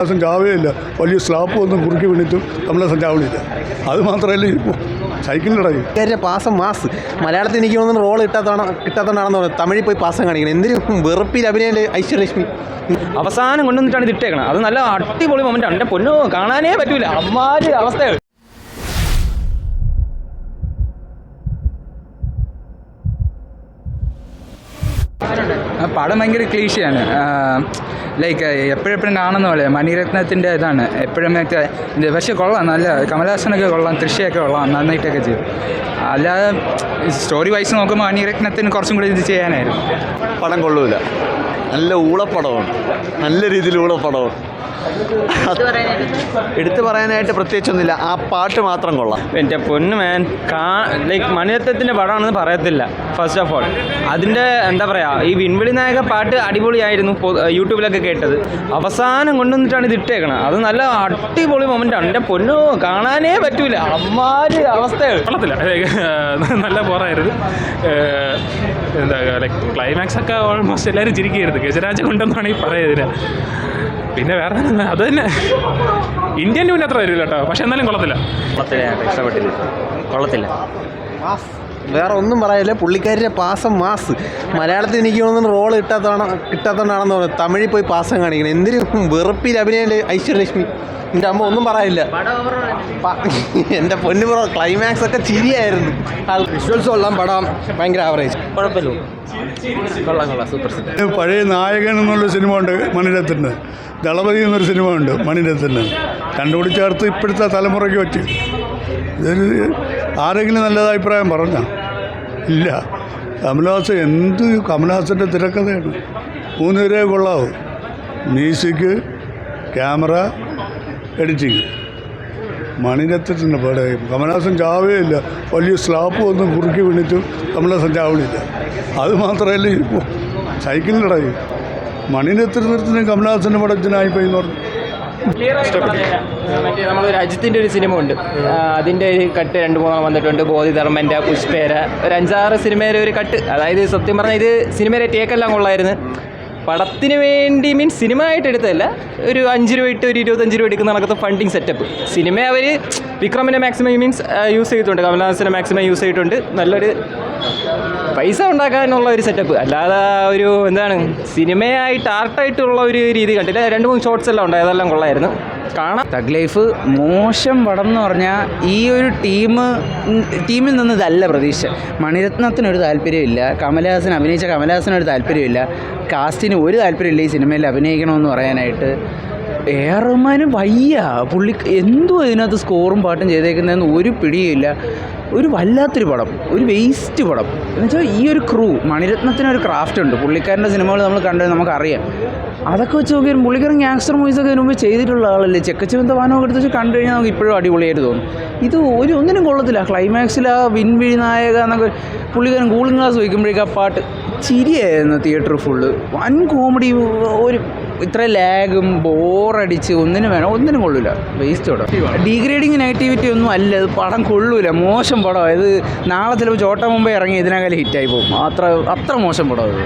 ചാവുകയില്ല, വലിയ സ്ലാപ്പ് ഒന്നും കുറുക്കി വീണിട്ടും നമ്മളെ ചാവണില്ല. അത് മാത്രമല്ല സൈക്കിളിലടങ്ങി പാസം മാസ് മലയാളത്തിൽ എനിക്ക് തോന്നുന്നു റോൾ കിട്ടാത്തതാണെന്ന് പറഞ്ഞു. തമിഴിൽ പോയി പാസം കാണിക്കണം. എന്തിനും വെറുപ്പിൽ അഭിനയം ഐശ്വര്യലക്ഷ്മി അവസാനം കൊണ്ടുവന്നിട്ടാണ് ഇത് ഇട്ടേക്കണം. അത് നല്ല അടിപൊളി മൊമെന്റ് ആണ്. എൻ്റെ പൊന്നോ കാണാനേ പറ്റൂല, അമ്മാര് അവസ്ഥയാണ്. പടം ഭയങ്കര ക്ലീശയാണ്. ലൈക്ക് എപ്പോഴെപ്പോഴും കാണുന്ന പോലെ മണിരത്നത്തിൻ്റെ ഇതാണ് എപ്പോഴും ഇത്. പക്ഷേ കൊള്ളാം, നല്ല കമലഹാസനൊക്കെ കൊള്ളാം, തൃശ്ശയൊക്കെ കൊള്ളാം, നന്നായിട്ടൊക്കെ ചെയ്തു. അല്ലാതെ സ്റ്റോറി വൈസ് നോക്കുമ്പോൾ മണിരത്നത്തിന് കുറച്ചും കൂടി ഇത് ചെയ്യാനായിരുന്നു. പടം കൊള്ളൂല, നല്ല ഊളപ്പടമാണ്, നല്ല രീതിയിൽ ഊളപ്പടമാണ്. എടുത്തു പറയാനായിട്ട് പ്രത്യേകിച്ചൊന്നുമില്ല, ആ പാട്ട് മാത്രം കൊള്ളാം. എൻ്റെ പൊന്നു മാൻ, ലൈക്ക് മണിരത്നത്തിൻ്റെ പടമാണെന്ന് പറയത്തില്ല. ഫസ്റ്റ് ഓഫ് ഓൾ അതിൻ്റെ എന്താ പറയുക, ഈ വിൻവിളി നായക പാട്ട് അടിപൊളിയായിരുന്നു, യൂട്യൂബിലൊക്കെ കേട്ടത്. അവസാനം കൊണ്ടുവന്നിട്ടാണ് ഇത് ഇട്ടേക്കണം. അത് നല്ല അടിപൊളി മൊമെൻ്റ് ആണ്. എൻ്റെ പൊന്നു കാണാനേ പറ്റൂല, അമ്മാര് അവസ്ഥയാണ്. കൊള്ളത്തില്ല, നല്ല ബോറായിരുന്നു. എന്താ ലൈക്ക് ക്ലൈമാക്സ് ഒക്കെ ഓൾമോസ്റ്റ് എല്ലാവരും ചിരിക്കുകയായിരുന്നു. ഗജരാജ കൊണ്ടെന്നാണ് ഈ പറയുന്നത്. പിന്നെ വേറെ അത് തന്നെ ഇന്ത്യൻ ടീമിന് അത്ര വരില്ല കേട്ടോ, പക്ഷെ എന്നാലും കൊള്ളത്തില്ല. ഇഷ്ടപ്പെട്ടില്ല, കൊള്ളത്തില്ല. വേറെ ഒന്നും പറയാനില്ല. പുള്ളിക്കാരിയുടെ പാസം മാസ് മലയാളത്തിൽ എനിക്ക് തോന്നുന്നു റോൾ കിട്ടാത്തതാണെന്ന് പറഞ്ഞു. തമിഴിൽ പോയി പാസം കാണിക്കണം. എന്തിനും വെറുപ്പിൽ അഭിനയം ഐശ്വര്യലക്ഷ്മി. എൻ്റെ അമ്മ ഒന്നും പറയാനില്ല. എൻ്റെ പൊന്നു ബ്രോ, ക്ലൈമാക്സ് ഒക്കെ ചിരിയായിരുന്നു. വിഷ്വൽസും എല്ലാം പടം ഭയങ്കര ആവറേജ്, കുഴപ്പമില്ല, കൊള്ളാം, സൂപ്പർ. പഴയ നായകൻ എന്നുള്ള സിനിമ ഉണ്ട് മണിരത്നത്തിന്, ദളപതി എന്നൊരു സിനിമ ഉണ്ട് മണിരത്നത്തിന്. രണ്ടുകൂടി ചേർത്ത് ഇപ്പോഴത്തെ തലമുറയ്ക്ക് വെച്ച് ഇതൊരു ആരെങ്കിലും നല്ലത് അഭിപ്രായം പറഞ്ഞോ? ഇല്ല. കമലഹാസൻ്റെ തിരക്കഥയാണ്. 3 പേരേ കൊള്ളാവൂ. Music, camera, editing. മണിരത്നത്തിൻ്റെ പടം. കമലഹാസൻ ചാവുകയില്ല, വലിയ സ്ലാപ്പ് ഒന്നും കുറുക്കി വീണിട്ടും കമലഹാസൻ ചാവണില്ല. അത് മാത്രമല്ല സൈക്കിളിലടങ്ങി. മണിരത്നത്തിനും കമലഹാസൻ്റെ പടത്തിനായിപ്പോയി എന്ന് പറഞ്ഞു. മറ്റേ നമ്മൾ അജിത്തിൻ്റെ ഒരു സിനിമ ഉണ്ട്, അതിൻ്റെ ഒരു കട്ട് 2-3 വന്നിട്ടുണ്ട്. ബോധിധർമ്മൻ്റെ, പുഷ്പേര, ഒരു 5-6 സിനിമയുടെ ഒരു കട്ട്. അതായത് സത്യം പറഞ്ഞാൽ ഇത് സിനിമയുടെ ടേക്കെല്ലാം കൊള്ളായിരുന്നു. പടത്തിന് വേണ്ടി മീൻസ് സിനിമ ആയിട്ട് എടുത്തതല്ല, ഒരു 5 രൂപ ഇട്ട് ഒരു 25 രൂപ എടുക്കുന്ന കണക്കത്തെ ഫണ്ടിങ് സെറ്റപ്പ്. സിനിമ അവർ വിക്രമിനെ മാക്സിമം മീൻസ് യൂസ് ചെയ്തിട്ടുണ്ട്, കമലഹാസനെ മാക്സിമം യൂസ് ചെയ്തിട്ടുണ്ട്. നല്ലൊരു പൈസ ഉണ്ടാക്കാനുള്ള ഒരു സെറ്റപ്പ്. അല്ലാതെ ഒരു എന്താണ് സിനിമയായിട്ട് ആർട്ടായിട്ടുള്ള ഒരു രീതി കണ്ടില്ല. 2-3 ഷോട്ട്സ് എല്ലാം ഉണ്ട്, അതെല്ലാം കൊള്ളായിരുന്നു, കാണാം. തഗ് ലൈഫ് മോശം പടം എന്ന് പറഞ്ഞാൽ ഈ ഒരു ടീമിൽ നിന്ന് ഇതല്ല പ്രതീക്ഷ. മണിരത്നത്തിനൊരു താല്പര്യമില്ല, അഭിനയിച്ച കമലഹാസനൊരു താല്പര്യമില്ല, കാസ്റ്റിന് ഒരു താല്പര്യമില്ല ഈ സിനിമയിൽ അഭിനയിക്കണമെന്ന് പറയാനായിട്ട്. റഹ്മാന് വയ്യ, പുള്ളി എന്തോ ഇതിനകത്ത് സ്കോറും പാട്ടും ചെയ്തേക്കുന്നതെന്ന് ഒരു പിടിയില്ല. ഒരു വല്ലാത്തൊരു പടം, ഒരു വേസ്റ്റ് പടം. എന്നുവെച്ചാൽ ഈ ഒരു മണിരത്നത്തിനൊരു ക്രാഫ്റ്റ് ഉണ്ട്. പുള്ളിക്കാരൻ്റെ സിനിമകൾ നമ്മൾ കണ്ടത് നമുക്കറിയാം. അതൊക്കെ വെച്ച് നോക്കിയാൽ പുള്ളിക്കാരൻ ഗ്യാങ്സ്റ്റർ മൂവീസൊക്കെ ഇതിനു മുമ്പ് ചെയ്തിട്ടുള്ള ആളല്ലേ. ചെക്കച്ചുവന്ത വാനമൊക്കെ എടുത്ത് വെച്ച് കണ്ടു കഴിഞ്ഞാൽ നമുക്ക് ഇപ്പോഴും അടിപൊളിയായിട്ട് തോന്നും. ഇത് ഒന്നിനും കൊള്ളത്തില്ല. ക്ലൈമാക്സിൽ ആ വിൻവിഴി നായക എന്നൊക്കെ പുള്ളിക്കാരൻ കൂളിംഗ് ഗ്ലാസ് വയ്ക്കുമ്പോഴേക്കും ആ പാട്ട് ചിരിയായിരുന്നു. തിയേറ്റർ ഫുള്ള് വൻ കോമഡി. ഒരു ഇത്ര ലാഗും ബോറടിച്ച് ഒന്നിനും കൊള്ളില്ല. വേസ്റ്റ് പടം. ഡീഗ്രേഡിങ് നെഗറ്റിവിറ്റി ഒന്നും അല്ല, ഇത് പടം കൊള്ളൂല, മോശം പടം. ഇത് നാളെ ചിലപ്പോൾ ചോട്ട മുമ്പേ ഇറങ്ങി ഇതിനേക്കാൾ ഹിറ്റായി പോകും. അത്ര മോശം പടം ഇത്.